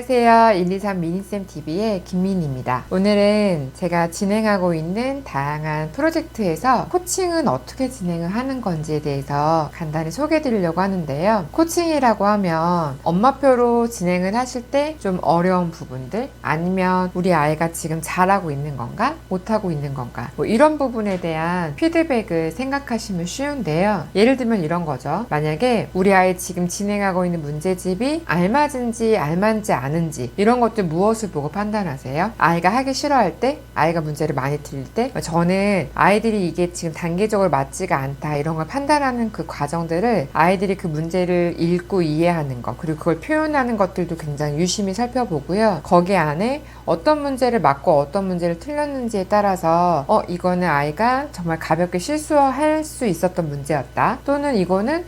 안녕하세요. 123 미니쌤TV의 김민희입니다. 오늘은 제가 진행하고 있는 다양한 프로젝트에서 코칭은 어떻게 진행을 하는 건지에 대해서 간단히 소개해 드리려고 하는데요. 코칭이라고 하면 엄마표로 진행을 하실 때 좀 어려운 부분들, 아니면 우리 아이가 지금 잘하고 있는 건가? 못하고 있는 건가? 뭐 이런 부분에 대한 피드백을 생각하시면 쉬운데요. 예를 들면 이런 거죠. 만약에 우리 아이 지금 진행하고 있는 문제집이 알맞은지 알맞지 않은지 이런 것들 무엇을 보고 판단하세요? 아이가 하기 싫어할 때, 아이가 문제를 많이 틀릴 때, 저는 아이들이 이게 지금 단계적으로 맞지가 않다 이런 걸 판단하는 그 과정들을 아이들이 그 문제를 읽고 이해하는 것, 그리고 그걸 표현하는 것들도 굉장히 유심히 살펴보고요. 거기 안에 어떤 문제를 맞고 어떤 문제를 틀렸는지에 따라서 이거는 아이가 정말 가볍게 실수할 수 있었던 문제였다, 또는 이거는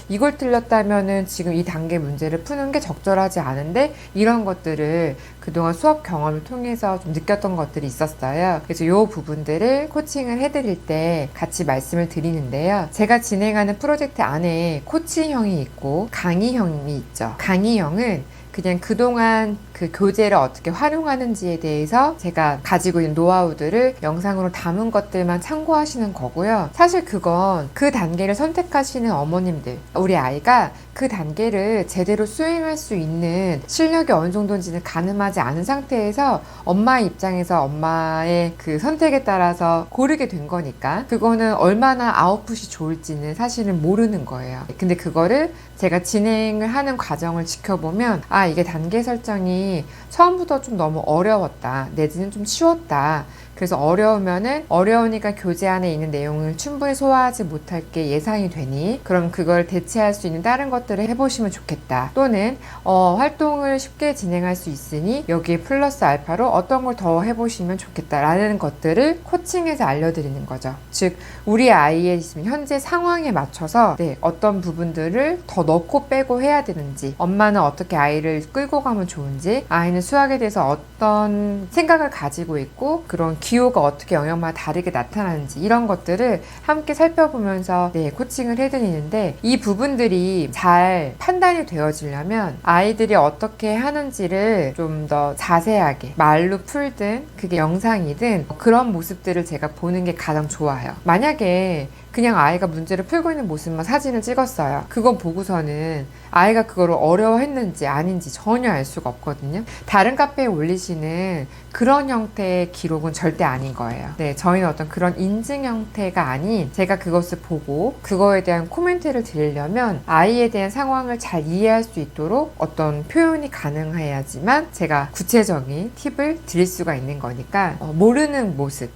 이걸 틀렸다면은 지금 이 단계 문제를 푸는 게 적절하지 않은데, 이런 것들을 그동안 수업 경험을 통해서 좀 느꼈던 것들이 있었어요. 그래서 이 부분들을 코칭을 해드릴 때 같이 말씀을 드리는데요. 제가 진행하는 프로젝트 안에 코치형이 있고 강의형이 있죠. 강의형은 그냥 그동안 그 교재를 어떻게 활용하는지에 대해서 제가 가지고 있는 노하우들을 영상으로 담은 것들만 참고하시는 거고요. 사실 그건 그 단계를 선택하시는 어머님들, 우리 아이가 그 단계를 제대로 수행할 수 있는 실력이 어느 정도인지는 가늠하지 않은 상태에서 엄마의 입장에서 엄마의 그 선택에 따라서 고르게 된 거니까 그거는 얼마나 아웃풋이 좋을지는 사실은 모르는 거예요. 근데 그거를 제가 진행을 하는 과정을 지켜보면 이게 단계 설정이 처음부터 좀 너무 어려웠다, 내지는 좀 쉬웠다, 그래서 어려우니까 교재 안에 있는 내용을 충분히 소화하지 못할 게 예상이 되니 그럼 그걸 대체할 수 있는 다른 것들을 해보시면 좋겠다, 또는 활동을 쉽게 진행할 수 있으니 여기에 플러스 알파로 어떤 걸 더 해보시면 좋겠다라는 것들을 코칭해서 알려드리는 거죠. 즉 우리 아이의 지금 현재 상황에 맞춰서 어떤 부분들을 더 넣고 빼고 해야 되는지, 엄마는 어떻게 아이를 끌고 가면 좋은지, 아이는 수학에 대해서 어떤 생각을 가지고 있고 그런 기호가 어떻게 영역마다 다르게 나타나는지, 이런 것들을 함께 살펴보면서 코칭을 해드리는데, 이 부분들이 잘 판단이 되어지려면 아이들이 어떻게 하는지를 좀 더 자세하게 말로 풀든 그게 영상이든 그런 모습들을 제가 보는 게 가장 좋아요. 만약에 그냥 아이가 문제를 풀고 있는 모습만 사진을 찍었어요. 그건 보고서는 아이가 그거를 어려워했는지 아닌지 전혀 알 수가 없거든요. 다른 카페에 올리시는 그런 형태의 기록은 절대 아닌 거예요. 저희는 어떤 그런 인증 형태가 아닌, 제가 그것을 보고 그거에 대한 코멘트를 드리려면 아이에 대한 상황을 잘 이해할 수 있도록 어떤 표현이 가능해야지만 제가 구체적인 팁을 드릴 수가 있는 거니까 모르는 모습,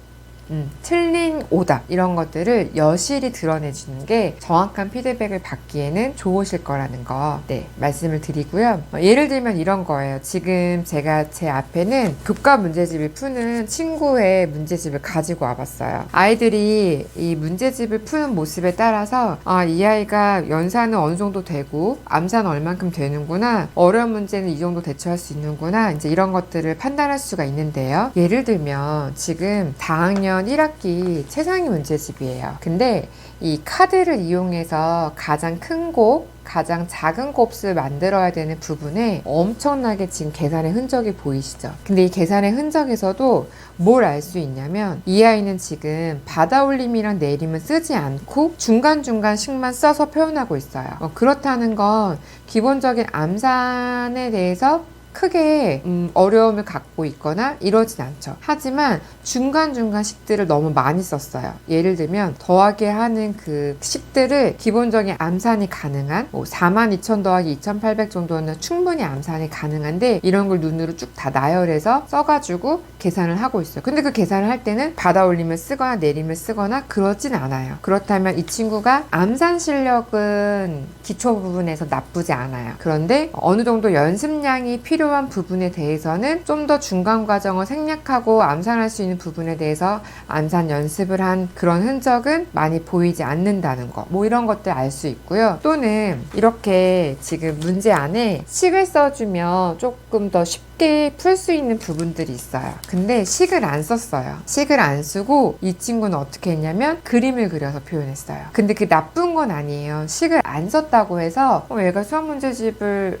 틀린 오답 이런 것들을 여실히 드러내주는 게 정확한 피드백을 받기에는 좋으실 거라는 거 말씀을 드리고요. 예를 들면 이런 거예요. 지금 제가 제 앞에는 교과 문제집을 푸는 친구의 문제집을 가지고 와봤어요. 아이들이 이 문제집을 푸는 모습에 따라서 이 아이가 연산은 어느 정도 되고 암산은 얼만큼 되는구나, 어려운 문제는 이 정도 대처할 수 있는구나, 이제 이런 것들을 판단할 수가 있는데요. 예를 들면 지금 4학년 1학기 최상위 문제집이에요. 근데 이 카드를 이용해서 가장 큰 곱, 가장 작은 곱을 만들어야 되는 부분에 엄청나게 지금 계산의 흔적이 보이시죠? 근데 이 계산의 흔적에서도 뭘 알 수 있냐면 이 아이는 지금 받아올림이랑 내림은 쓰지 않고 중간중간씩만 써서 표현하고 있어요. 그렇다는 건 기본적인 암산에 대해서 크게 어려움을 갖고 있거나 이러진 않죠. 하지만 중간중간 식들을 너무 많이 썼어요. 예를 들면 더하기 하는 그 식들을 기본적인 암산이 가능한 42,000 더하기 2,800 정도는 충분히 암산이 가능한데, 이런 걸 눈으로 쭉 다 나열해서 써가지고 계산을 하고 있어요. 근데 그 계산을 할 때는 받아올림을 쓰거나 내림을 쓰거나 그러진 않아요. 그렇다면 이 친구가 암산 실력은 기초 부분에서 나쁘지 않아요. 그런데 어느 정도 연습량이 필요한 부분에 대해서는 좀 더 중간 과정을 생략하고 암산할 수 있는 부분에 대해서 암산 연습을 한 그런 흔적은 많이 보이지 않는다는 거, 이런 것들 알 수 있고요. 또는 이렇게 지금 문제 안에 식을 써주면 조금 더 쉽게 풀 수 있는 부분들이 있어요. 근데 식을 안 썼어요. 식을 안 쓰고 이 친구는 어떻게 했냐면 그림을 그려서 표현했어요. 근데 그게 나쁜 건 아니에요. 식을 안 썼다고 해서 얘가 수학 문제집을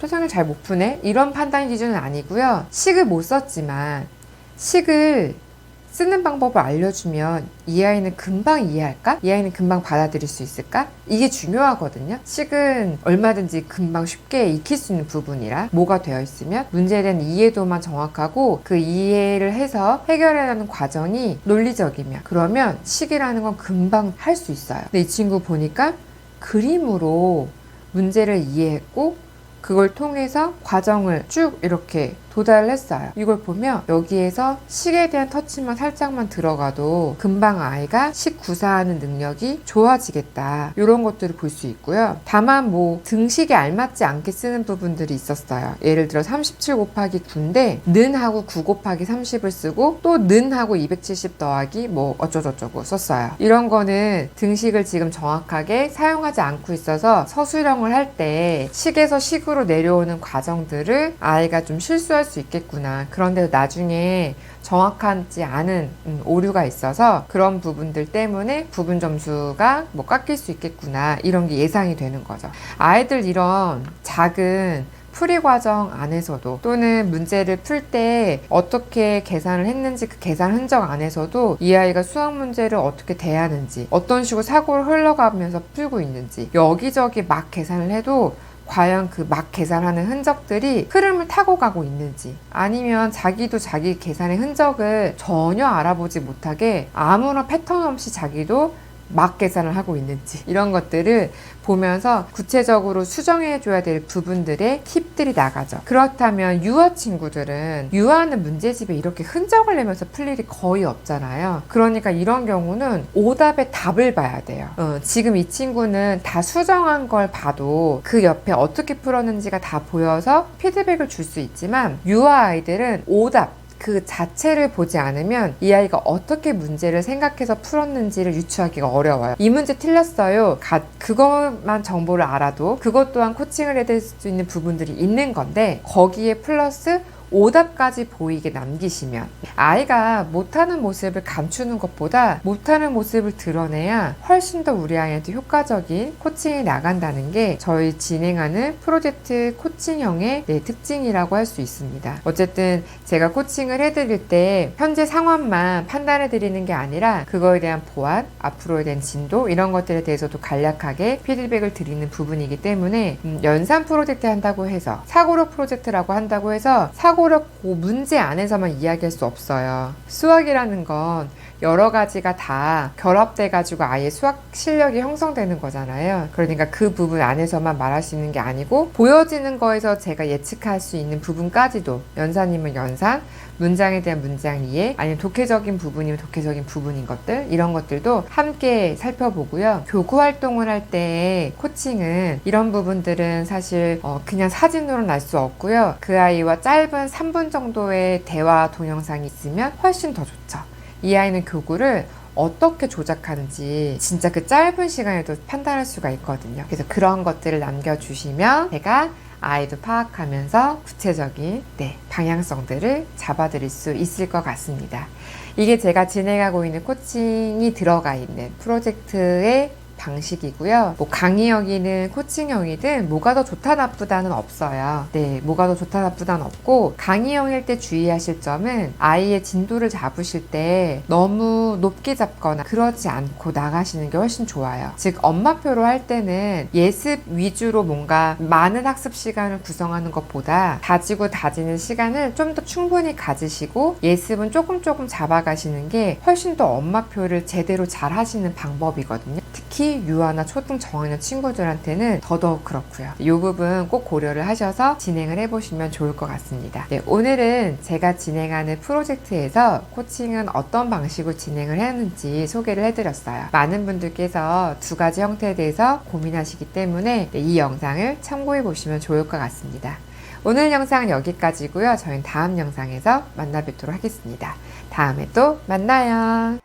토성을 잘 못 푸네? 이런 판단 기준은 아니고요. 식을 못 썼지만 식을 쓰는 방법을 알려주면 이 아이는 금방 이해할까? 이 아이는 금방 받아들일 수 있을까? 이게 중요하거든요. 식은 얼마든지 금방 쉽게 익힐 수 있는 부분이라 뭐가 되어 있으면 문제에 대한 이해도만 정확하고 그 이해를 해서 해결해가는 과정이 논리적이면 그러면 식이라는 건 금방 할 수 있어요. 근데 이 친구 보니까 그림으로 문제를 이해했고 그걸 통해서 과정을 쭉 이렇게 도달을 했어요. 이걸 보면 여기에서 식에 대한 터치만 살짝만 들어가도 금방 아이가 식 구사하는 능력이 좋아지겠다. 이런 것들을 볼 수 있고요. 다만 뭐 등식에 알맞지 않게 쓰는 부분들이 있었어요. 예를 들어 37 곱하기 9인데 는하고 9 곱하기 30을 쓰고 또 는하고 270 더하기 뭐 어쩌고저쩌고 썼어요. 이런 거는 등식을 지금 정확하게 사용하지 않고 있어서 서술형을 할 때 식에서 식으로 내려오는 과정들을 아이가 좀 실수할 수 있겠구나. 그런데 나중에 정확하지 않은 오류가 있어서 그런 부분들 때문에 부분 점수가 뭐 깎일 수 있겠구나. 이런 게 예상이 되는 거죠. 아이들 이런 작은 풀이 과정 안에서도 또는 문제를 풀 때 어떻게 계산을 했는지 그 계산 흔적 안에서도 이 아이가 수학 문제를 어떻게 대하는지 어떤 식으로 사고를 흘러가면서 풀고 있는지 여기저기 막 계산을 해도 과연 그 막 계산하는 흔적들이 흐름을 타고 가고 있는지 아니면 자기도 자기 계산의 흔적을 전혀 알아보지 못하게 아무런 패턴 없이 자기도 막 계산을 하고 있는지 이런 것들을 보면서 구체적으로 수정해줘야 될 부분들의 팁들이 나가죠. 그렇다면 유아 친구들은 유아는 문제집에 이렇게 흔적을 내면서 풀 일이 거의 없잖아요. 그러니까 이런 경우는 오답의 답을 봐야 돼요. 지금 이 친구는 다 수정한 걸 봐도 그 옆에 어떻게 풀었는지가 다 보여서 피드백을 줄 수 있지만 유아 아이들은 오답 그 자체를 보지 않으면 이 아이가 어떻게 문제를 생각해서 풀었는지를 유추하기가 어려워요. 이 문제 틀렸어요. 그것만 정보를 알아도 그것 또한 코칭을 해드릴 수 있는 부분들이 있는 건데 거기에 플러스 오답까지 보이게 남기시면 아이가 못하는 모습을 감추는 것보다 못하는 모습을 드러내야 훨씬 더 우리 아이한테 효과적인 코칭이 나간다는 게 저희 진행하는 프로젝트 코칭형의 특징이라고 할 수 있습니다. 어쨌든 제가 코칭을 해드릴 때 현재 상황만 판단해 드리는 게 아니라 그거에 대한 보완, 앞으로에 대한 진도 이런 것들에 대해서도 간략하게 피드백을 드리는 부분이기 때문에 연산 프로젝트 한다고 해서 사고력 프로젝트라고 한다고 해서 사고력 그 문제 안에서만 이야기할 수 없어요. 수학이라는 건 여러 가지가 다 결합돼 가지고 아예 수학 실력이 형성되는 거잖아요. 그러니까 그 부분 안에서만 말할 수 있는 게 아니고 보여지는 거에서 제가 예측할 수 있는 부분까지도 연산이면 연산, 문장에 대한 문장 이해, 아니면 독해적인 부분이면 독해적인 부분인 것들 이런 것들도 함께 살펴보고요. 교구 활동을 할 때 코칭은 이런 부분들은 사실 그냥 사진으로는 알 수 없고요. 그 아이와 짧은 3분 정도의 대화 동영상이 있으면 훨씬 더 좋죠. 이 아이는 교구를 어떻게 조작하는지 진짜 그 짧은 시간에도 판단할 수가 있거든요. 그래서 그런 것들을 남겨주시면 제가 아이도 파악하면서 구체적인 방향성들을 잡아드릴 수 있을 것 같습니다. 이게 제가 진행하고 있는 코칭이 들어가 있는 프로젝트의 방식이고요. 뭐 강의형이든 코칭형이든 뭐가 더 좋다 나쁘다는 없어요. 뭐가 더 좋다 나쁘다는 없고 강의형일 때 주의하실 점은 아이의 진도를 잡으실 때 너무 높게 잡거나 그러지 않고 나가시는 게 훨씬 좋아요. 즉 엄마표로 할 때는 예습 위주로 뭔가 많은 학습 시간을 구성하는 것보다 다지고 다지는 시간을 좀 더 충분히 가지시고 예습은 조금 잡아가시는 게 훨씬 더 엄마표를 제대로 잘 하시는 방법이거든요. 특히 유아나 초등 저학년 친구들한테는 더더욱 그렇고요. 이 부분 꼭 고려를 하셔서 진행을 해보시면 좋을 것 같습니다. 오늘은 제가 진행하는 프로젝트에서 코칭은 어떤 방식으로 진행을 하는지 소개를 해드렸어요. 많은 분들께서 두 가지 형태에 대해서 고민하시기 때문에 이 영상을 참고해 보시면 좋을 것 같습니다. 오늘 영상은 여기까지고요. 저희는 다음 영상에서 만나 뵙도록 하겠습니다. 다음에 또 만나요.